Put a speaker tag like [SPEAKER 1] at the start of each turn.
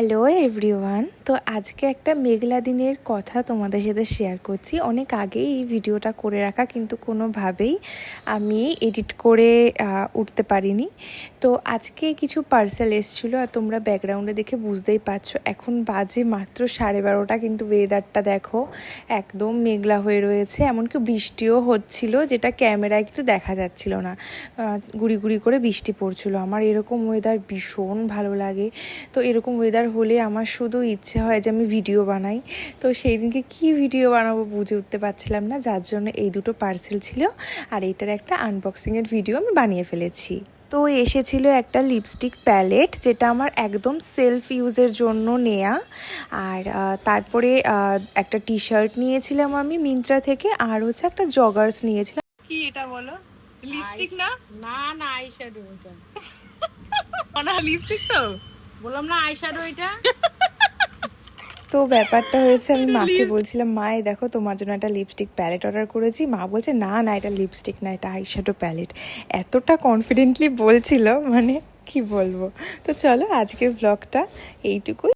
[SPEAKER 1] Hello everyone. তো আজকে একটা মেঘলা দিনের কথা তোমাদের সাথে শেয়ার করছি। অনেক আগেই এই ভিডিওটা করে রাখা, কিন্তু কোনোভাবেই আমি এডিট করে উঠতে পারিনি। তো আজকে কিছু পার্সেল এসেছিলো, আর তোমরা ব্যাকগ্রাউন্ডে দেখে বুঝতেই পারছো এখন বাজে মাত্র 12:30। কিন্তু ওয়েদারটা দেখো, একদম মেঘলা হয়ে রয়েছে, এমনকি বৃষ্টিও হচ্ছিল, যেটা ক্যামেরায় কিন্তু দেখা যাচ্ছিল না। গুড়ি গুড়ি করে বৃষ্টি পড়ছিল। আমার এরকম ওয়েদার ভীষণ ভালো লাগে। তো এরকম ওয়েদার হলে আমার শুধু ইচ্ছে হয় যে আমি ভিডিও বানাই। তো সেই দিনকে কী ভিডিও বানাবো বুঝে উঠতে পারছিলাম না, যার জন্য এই দুটো পার্সেল ছিল, আর এটার একটা আনবক্সিংয়ের ভিডিও আমি বানিয়ে ফেলেছি। তো এসেছিল একটা লিপস্টিক প্যালেট, যেটা আমার একদম সেলফ ইউজের জন্য নেয়া। আর তারপরে একটা টি শার্ট নিয়েছিলাম আমি মিন্ত্রা থেকে, আর হচ্ছে একটা জগার্স নিয়েছিলাম। কি এটা বলো? লিপস্টিক না?
[SPEAKER 2] না না আইশ্যাডো এটা।
[SPEAKER 1] না লিপস্টিক তো
[SPEAKER 2] বললাম না আইশ্যাডো এটা।
[SPEAKER 1] তো ব্যাপারটা হয়েছে, আমি মাকে বলছিলাম, মা এই দেখো তোমার জন্য একটা লিপস্টিক প্যালেট অর্ডার করেছি। মা বলছে না না, এটা লিপস্টিক না, এটা আইশ্যাডো প্যালেট। এতটা কনফিডেন্টলি বলছিল, মানে কি বলবো। তো চলো আজকের ব্লগটা এইটুকুই।